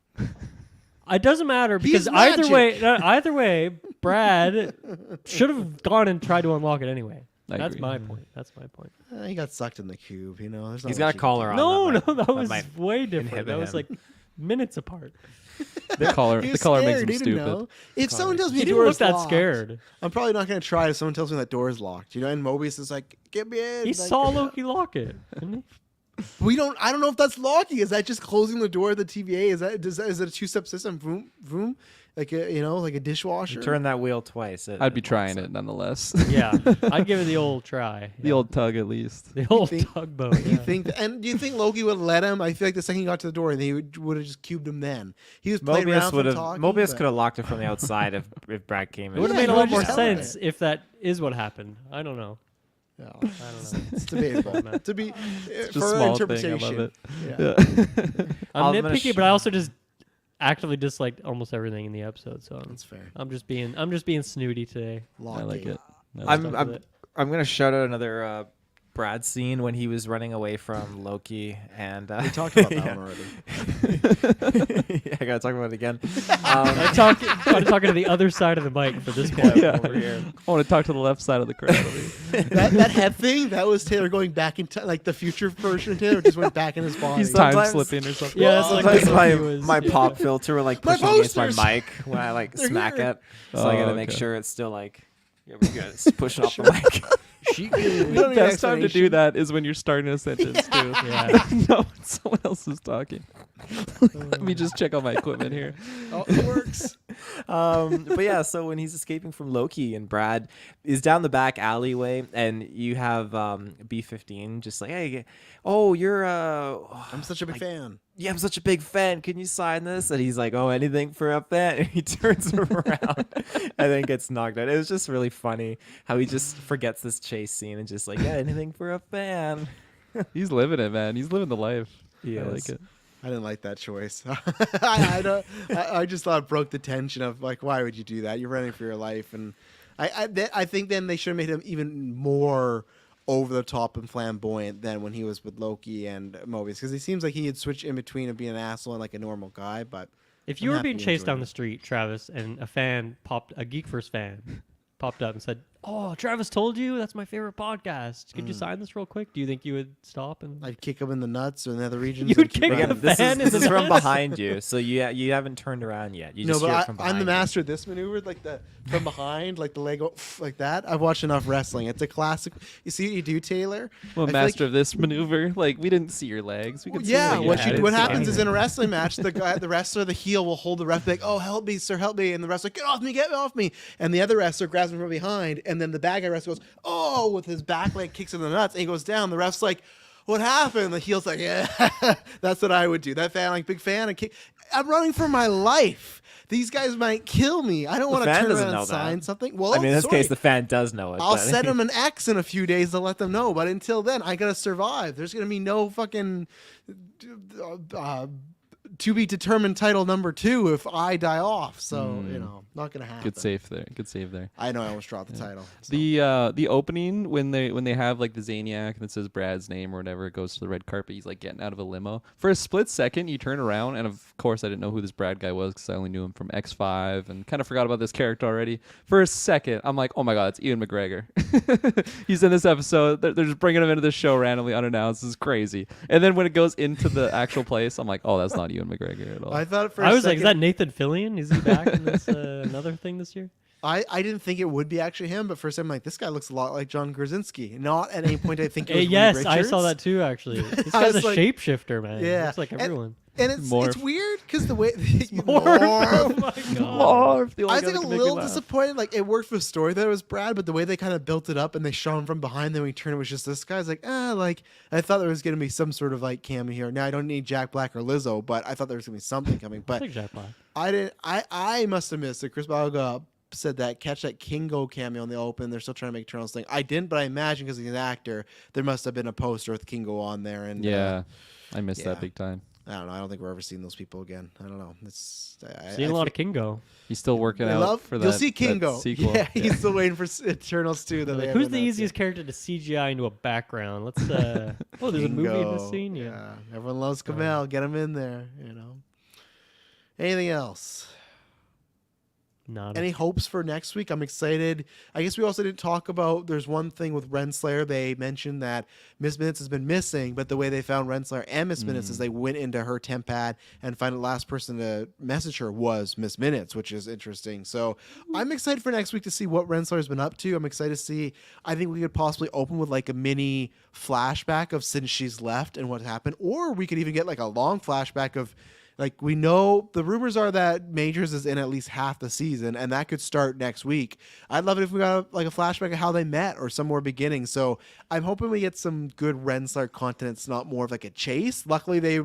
It doesn't matter He's because either magic. way, Brad should have gone and tried to unlock it anyway. I That's agree. my point. That's my point. He got sucked in the cube. There's not He's much got a he can collar do. on. No, that might- that was might way different. inhibit That was him. like minutes apart. The collar, He the was collar makes scared. him He didn't stupid. know. If someone tells me He a didn't door look is that locked, scared. I'm probably not going to try if someone tells me that door is locked. And Mobius is like, "Get me in." He Like, saw Loki lock it. Didn't he? I don't know if that's locking. Is that just closing the door of the TVA? Is it a two-step system? Vroom, vroom, like like a dishwasher. Turn that wheel twice. I'd be trying it nonetheless. Yeah, I'd give it the old try. The Yeah. old tug at least. the old think- tugboat. You think? And do you think Loki would let him? I feel like the second he got to the door, he would have just cubed him. Then he was playing around Mobius from would have. talking, Mobius but- could have locked it from the outside if Brad came It in. would have Yeah, made a he lot would've more just held sense it. if that is what happened. I don't know. No, I don't know. it's debatable. To be Just for small interpretation. thing. I love it. Yeah. I'm I'm gonna nitpicky, but I also just actively disliked almost everything in the episode. So That's fair. I'm just being snooty today. I like it. I'm gonna shout out another Brad scene when he was running away from Loki, and We talked about that yeah. one already. Yeah, I gotta talk about it again. I'm talking to the other side of the mic for this point Yeah. over here. I want to talk to the left side of the crowd. that head thing, that was Taylor going back in time, like the future version of Taylor just went back in his body. He's time Sometimes- slipping or something. Yeah, it's like Sometimes when my Loki was- pop filter will like My push against my posters. mic when I like They're smack here. it, so I gotta Oh, make okay. sure it's still like yeah, we're good. It's pushing off the mic. The best time to do that is when you're starting a sentence too. Yeah. No, someone else is talking. Let me just check on my equipment here. Oh, it works. But yeah, so when he's escaping from Loki and Brad is down the back alleyway, and you have B-15 just like, hey, oh, you're I'm such a big fan. yeah, I'm such a big fan. Can you sign this? And he's like, oh, anything for a fan. And he turns around and then gets knocked out. It was just really funny how he just forgets this chase scene and just like, yeah, anything for a fan. He's living it, man. He's living the life. He I is. like it. I didn't like that choice. I just thought it broke the tension of like, why would you do that? You're running for your life, and I think then they should have made him even more over the top and flamboyant than when he was with Loki and Mobius, because he seems like he had switched in between of being an asshole and like a normal guy. But If you I'm were happy being you chased enjoyed down it. the street, Travis, and a GeekVerse fan popped up and said, "Oh, Travis told you that's my favorite podcast. Could you sign this real quick?" Do you think you would stop and I'd kick him in the nuts or in the other regions. You would and keep kick running. him? Again, fan in this the is from nuts? behind you, so you haven't turned around yet. You No, just hear it but from behind I'm the you. master of this maneuver, like the from behind, like the Lego, like that. I've watched enough wrestling. It's a classic. You see what you do, Taylor? Well, I feel master like- of this maneuver. Like we didn't see your legs. We could see Yeah, what you had. what It's happens is anything. in a wrestling match, the wrestler, the heel, will hold the ref like, "Oh, help me, sir, help me," and the wrestler, "Get off me, get off me," and the other wrestler grabs him from behind, and then the bad guy wrestler goes, "Oh," with his back leg kicks him in the nuts, and he goes down. The ref's like, "What happened?" The heel's like, "Yeah, that's what I would do." That fan, like big fan, and kick. I'm running for my life. These guys might kill me. I don't want to fan turn doesn't around know and sign that. something. Well, I mean, in this sorry. case, the fan does know it. I'll but- send them an X in a few days to let them know. But until then, I gotta survive. There's gonna be no fucking to be determined title number 2 if I die off. So not gonna happen. Good save there. Good save there. I know I almost dropped the title. So. The opening when they have like the Zaniac and it says Brad's name or whatever, it goes to the red carpet. He's like getting out of a limo. For a split second, you turn around, and of course I didn't know who this Brad guy was because I only knew him from X5 and kind of forgot about this character already. For a second, I'm like, oh my god, it's Ian McGregor. He's in this episode. They're just bringing him into the show randomly unannounced. This is crazy. And then when it goes into the actual place, I'm like, oh, that's not Ian McGregor at all. I thought for I a was like, second, "Is that Nathan Fillion? Is he back in this another thing this year?" I didn't think it would be actually him, but for a second, I'm like, this guy looks a lot like John Krasinski. Not at any point I think it was Reed Yes, I Richards. saw that too. Actually, this I guy's a was like- shapeshifter, man. Yeah. Looks like And- everyone. And it's Morph. weird because the way Oh Morph. my god! Marv, the only I was guy like that a can make me little laugh. disappointed. Like it worked for the story that it was Brad, but the way they kind of built it up and they shot him from behind, then we turned it was just this guy. I was like, like I thought there was gonna be some sort of like cameo here. Now I don't need Jack Black or Lizzo, but I thought there was gonna be something coming. I But think Jack Black. I didn't. I must have missed it. Chris Balga said that catch that Kingo cameo in the open. They're still trying to make Eternals thing. I didn't, but I imagine because he's an actor, there must have been a poster with Kingo on there. And Yeah, I missed yeah. that big time. I don't know. I don't think we're ever seeing those people again. I don't know. It's Seeing a lot of Kingo. He's still working I out love. for that. You'll see that Kingo. sequel. Yeah, he's still waiting for Eternals 2. That they Who's haven't the announced easiest yet. character to CGI into a background? Let's. Oh, there's a movie in Kingo. this scene. Yeah. Everyone loves Kamel. Get him in there. Anything else? Not. Any hopes for next week? I'm excited. I guess we also didn't talk about. There's one thing with Renslayer. They mentioned that Miss Minutes has been missing, but the way they found Renslayer and Miss Minutes is they went into her temp pad and find the last person to message her was Miss Minutes, which is interesting. So I'm excited for next week to see what Renslayer's been up to. I'm excited to see. I think we could possibly open with like a mini flashback of since she's left and what happened, or we could even get like a long flashback of. Like, we know the rumors are that Majors is in at least half the season, and that could start next week. I'd love it if we got like a flashback of how they met or some more beginning. So I'm hoping we get some good Renslayer content. It's not more of like a chase. Luckily, they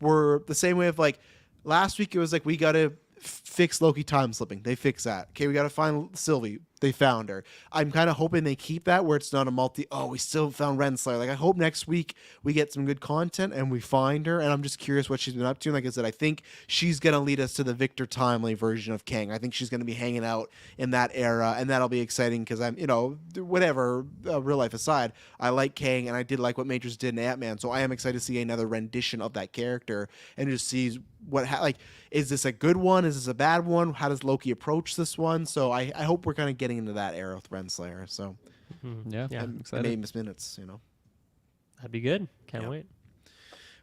were the same way of like last week. It was like we got to fix Loki time slipping. They fix that. Okay, we got to find Sylvie. they found her. I'm kind of hoping they keep that where it's not a we still found Renslayer. Like, I hope next week we get some good content and we find her, and I'm just curious what she's been up to. And like I said, I think she's going to lead us to the Victor Timely version of Kang. I think she's going to be hanging out in that era, and that'll be exciting because I'm, whatever, real life aside, I like Kang, and I did like what Majors did in Ant-Man, so I am excited to see another rendition of that character and just see is this a good one? Is this a bad one? How does Loki approach this one? So I hope we're kind of getting into that era with Renslayer. So Yeah, Yeah. I'm I excited. may miss minutes, That'd be good. Can't Yeah. wait.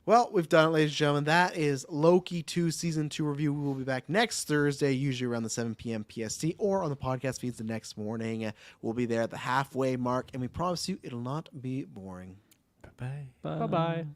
Well, we've done it, ladies and gentlemen. That is Loki 2 Season 2 review. We will be back next Thursday, usually around the 7 p.m. PST, or on the podcast feeds the next morning. We'll be there at the halfway mark, and we promise you it'll not be boring. Bye-bye. Bye. Bye-bye.